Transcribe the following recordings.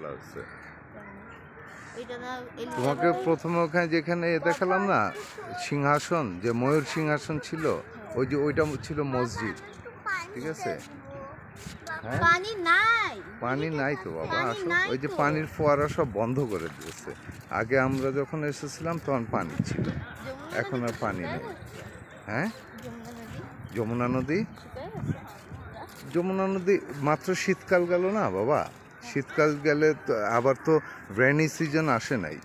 ফেলা হচ্ছে। এটা না তোমাকে প্রথমে ওখানে যেখানে দেখালাম না সিংহাসন, যে ময়ূর সিংহাসন ছিল, ওই যে ওইটা ছিল মসজিদ, ঠিক আছে? হ্যাঁ, পানি নাই, পানি নাই তো বাবা, আসো। ওই যে পানির ফোয়ারা সব বন্ধ করে দিয়েছে। আগে আমরা যখন এসেছিলাম তখন পানি ছিল, এখন আর পানি নেই। হ্যাঁ, যমুনা নদী, যমুনা নদী মাত্র শীতকাল গেল না বাবা, শীতকাল গেলে তো আবার তো রেনি সিজন আসে নাই,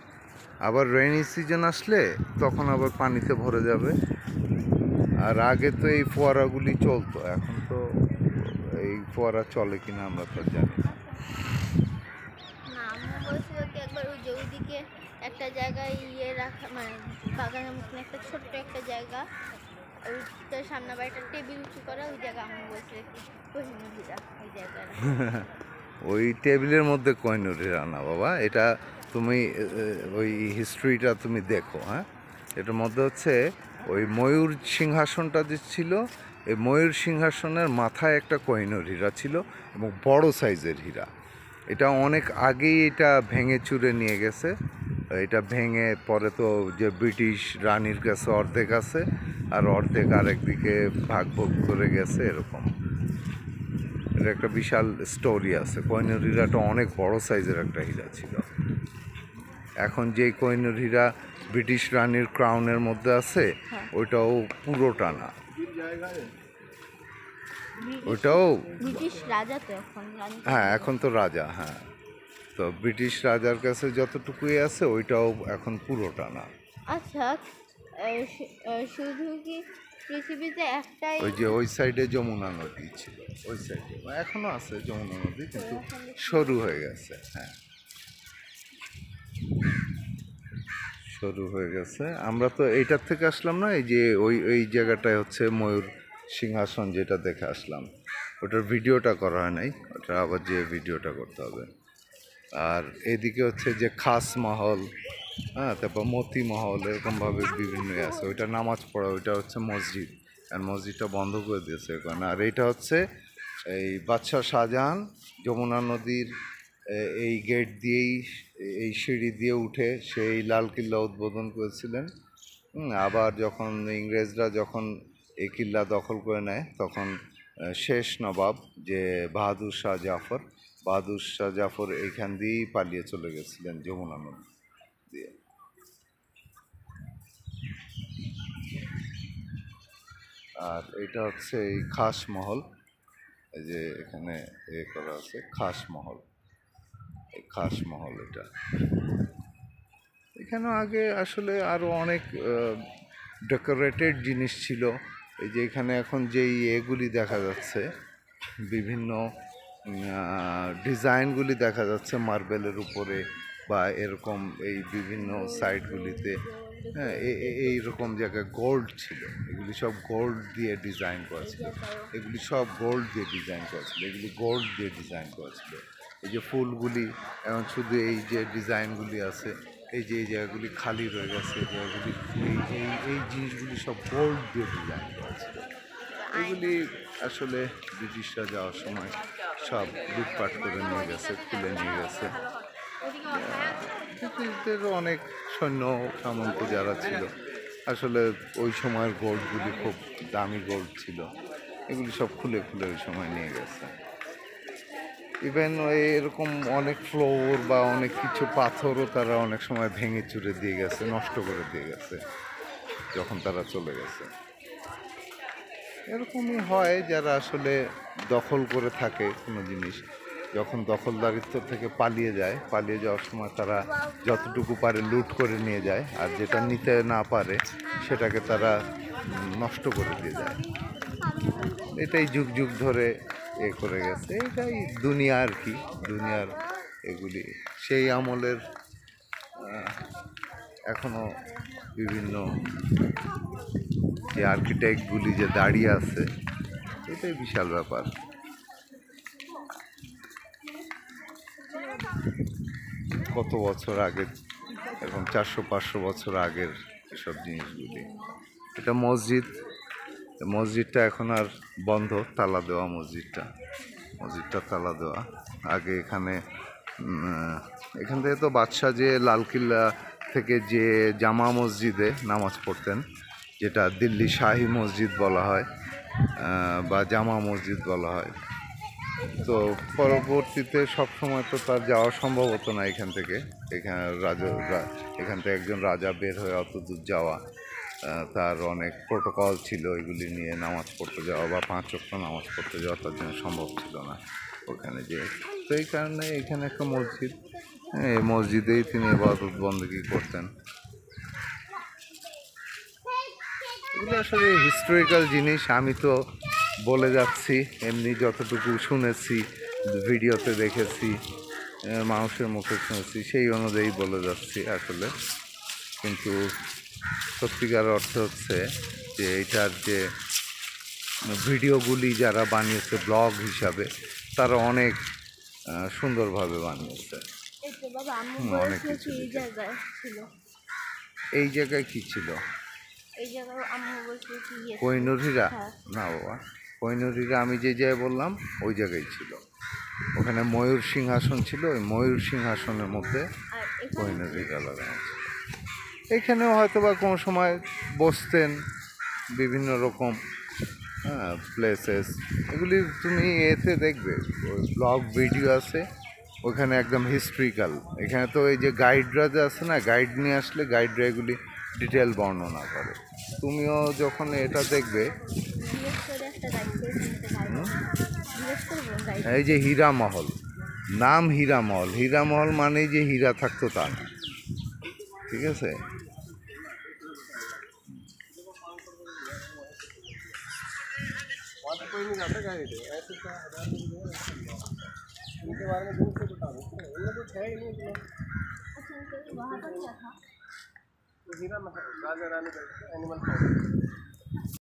আবার রেনি সিজন আসলে তখন আবার পানিতে ভরে যাবে। আর আগে তো এই ফোয়ারাগুলি চলতো, এখন তো এই ফোয়ারা চলে কিনা আমরা তো জানি না। একবার ওই যে ওইদিকে একটা জায়গায় ইয়ে রাখা, মানে বাগানের মতন একটা ছোট্ট একটা জায়গা, ওইটার সামনে আবার একটা টেবিল উঁচু করা, ওই জায়গা আমি বলছি কোহিনুর হীরা, ওই জায়গায় ওই টেবিলের মধ্যে কোহিনুর হীরা না বাবা, এটা তুমি ওই হিস্ট্রিটা তুমি দেখো। হ্যাঁ, এটার মধ্যে হচ্ছে ওই ময়ূর সিংহাসনটা যে ছিল, এই ময়ূর সিংহাসনের মাথায় একটা কোহিনুর হীরা ছিল এবং বড় সাইজের হীরা। এটা অনেক আগেই এটা ভেঙে চুরে নিয়ে গেছে। এটা ভেঙে পরে তো যে ব্রিটিশ রানীর কাছে অর্ধেক আছে আর অর্ধেক আরেকদিকে ভাগ ভোগ করে গেছে, এরকম। এটা একটা বিশাল স্টোরি আছে। কোহিনুর হীরাটা অনেক বড় সাইজের একটা হীরা ছিল। এখন যেই কোহিনুর হীরা ব্রিটিশ রানীর ক্রাউনের মধ্যে আছে, ওইটাও পুরোটা না, ওইটাও ব্রিটিশ রাজা তো এখন, হ্যাঁ এখন তো রাজা। হ্যাঁ, তো ব্রিটিশ রাজার কাছে যতটুকুই আছে ওইটাও এখন পুরোটা না। আচ্ছা, শুধু কি পৃথিবীতে একটাই? ওই যে ওই সাইডে যমুনা নদী ছিল, ওই সাইডে এখনো আছে যমুনা নদী, কিন্তু সরু হয়ে গেছে। হ্যাঁ, সরু হয়ে গেছে। আমরা তো এইটার থেকে আসলাম না, এই যে ওই ওই জায়গাটায় হচ্ছে ময়ূর সিংহাসন যেটা দেখে আসলাম, ওটার ভিডিওটা করা হয় নাই, ওটা আবার যে ভিডিওটা করতে হবে। আর এদিকে হচ্ছে যে খাস মহল, হ্যাঁ, তারপর মতি মহল, এরকমভাবে বিভিন্ন আছে। ওইটা নামাজ পড়া, ওইটা হচ্ছে মসজিদ, আর মসজিদটা বন্ধ করে দিয়েছে এখন। আর এইটা হচ্ছে এই বাদশাহ শাহজাহান যমুনা নদীর এই গেট দিয়েই, এই সিঁড়ি দিয়ে উঠে সেই লালকিল্লা উদ্বোধন করেছিলেন। আবার যখন ইংরেজরা যখন এই কিল্লা দখল করে নেয়, তখন শেষ নবাব যে বাহাদুর শাহ জাফর এইখান দিয়েই পালিয়ে চলে গেছিলেন যমুনা নদী দিয়ে। আর এটা হচ্ছে এই খাস মহল, এই যে এখানে এ করা আছে খাস মহল, এই খাস মহল। এটা এখানে আগে আসলে আরও অনেক ডেকোরেটেড জিনিস ছিল। এই যে এখানে এখন যেই এগুলি দেখা যাচ্ছে, বিভিন্ন ডিজাইনগুলি দেখা যাচ্ছে মার্বেলের উপরে বা এরকম এই বিভিন্ন সাইডগুলিতে। হ্যাঁ, এইরকম জায়গায় গোল্ড ছিল, এগুলি সব গোল্ড দিয়ে ডিজাইন করা ছিল, এগুলি সব গোল্ড দিয়ে ডিজাইন করা ছিল, এগুলি গোল্ড দিয়ে ডিজাইন করা ছিল। এই যে ফুলগুলি এখন শুধু এই যে ডিজাইনগুলি আছে, এই যে এই জায়গাগুলি খালি রয়ে গেছে, এই জায়গাগুলি এই জিনিসগুলি সব গোল্ড দিয়ে ডিজাইন করা ছিল। এগুলি আসলে ব্রিটিশরা যাওয়ার সময় সব লুটপাট করে নিয়ে গেছে, খুলে নিয়ে গেছে। ব্রিটিশদেরও অনেক সৈন্য সামন্ত যারা ছিল, আসলে ওই সময়ের গোল্ডগুলি খুব দামি গোল্ড ছিল, এগুলি সব খুলে খুলে ওই সময় নিয়ে গেছে। ইভেন এরকম অনেক ফ্লোর বা অনেক কিছু পাথরও তারা অনেক সময় ভেঙে চুরে দিয়ে গেছে, নষ্ট করে দিয়ে গেছে যখন তারা চলে গেছে। এরকমই হয়, যারা আসলে দখল করে থাকে কোনো জিনিস, যখন দখলদারিত্ব থেকে পালিয়ে যায়, পালিয়ে যাওয়ার সময় তারা যতটুকু পারে লুট করে নিয়ে যায়, আর যেটা নিতে না পারে সেটাকে তারা নষ্ট করে দিয়ে যায়। এটাই যুগ যুগ ধরে এ করে গেছে, এটাই দুনিয়া আর কি, দুনিয়ার এগুলি সেই আমলের এখনো বিভিন্ন যে আর্কিটেক্টগুলি যে দাঁড়িয়ে আছে, এটাই বিশাল ব্যাপার। কত বছর আগের, এখন 400-500 বছর আগের এসব জিনিসগুলি। এটা মসজিদ, মসজিদটা এখন আর বন্ধ, তালা দেওয়া মসজিদটা, মসজিদটা তালা দেওয়া। আগে এখানে এখান থেকে তো বাদশাহ যে লালকিল্লা থেকে যে জামা মসজিদে নামাজ পড়তেন, যেটা দিল্লি শাহী মসজিদ বলা হয় বা জামা মসজিদ বলা হয়, তো পরবর্তীতে সবসময় তো তার যাওয়া সম্ভব হতো না এখান থেকে। এখানে এখান থেকে একজন রাজা বের হয়ে অত দূর যাওয়া, তার অনেক প্রোটোকল ছিল, এগুলি নিয়ে নামাজ পড়তে যাওয়া বা 5 ওয়াক্ত নামাজ পড়তে যাওয়া তার জন্য সম্ভব ছিল না ওখানে যে। তো এই কারণে এখানে একটা মসজিদ, এই মসজিদেই তিনি ইবাদত বন্দেগী করতেন। এগুলো আসলে হিস্টোরিক্যাল জিনিস, আমি তো বলে যাচ্ছি এমনি যতটুকু শুনেছি, ভিডিওতে দেখেছি, মানুষের মুখে শুনেছি, সেই অনুযায়ী বলে যাচ্ছি আসলে। কিন্তু সত্যিকার অর্থ হচ্ছে যে এটার যে ভিডিওগুলি যারা বানিয়েছে ব্লগ হিসাবে, তারা অনেক সুন্দরভাবে বানিয়েছে। এই তো বাবা আম্মু অনেক বলেছিল কিছু কি এই লিখেছে। জায়গায় ছিল, এই জায়গায় কি ছিল? এই জায়গায় আম্মু বলেছিল কি কোহিনূর হীরা? হ্যাঁ। না বাবা, কোহিনূর হীরা আমি যে জায়গায় বললাম ওই জায়গায় ছিল। ওখানে ময়ূর সিংহাসন ছিল, ওই ময়ূর সিংহাসনের মধ্যে আর এখানে কোহিনূর হীরা লাগানো ছিল। এখানেও হয়তো বা কোনো সময় বসতেন বিভিন্ন রকম প্লেসেস, এগুলি তুমি এতে দেখবে, ওই ব্লগ ভিডিও আছে ওখানে একদম হিস্ট্রিক্যাল। এখানে তো এই যে গাইডরা যে আছে না, গাইড নিয়ে আসলে গাইডরা এগুলি ডিটেল বর্ণনা করে। তুমিও যখন এটা দেখবে, জিজ্ঞেস করে একটা গাইড করে নিতে পারবো, জিজ্ঞেস করবো গাইড। এই যে হীরামহল, নাম হীরামহল, হীরামহল মানেই যে হীরা থাকতো তা না, ঠিক আছে? कोई नहीं जाता गाइड ऐसे क्या हजार इनके बारे में दूर से बता दो इनमें कुछ है ही नहीं इतना वहाँ पर क्या था? तो हीरा राजा रानी का एनिमल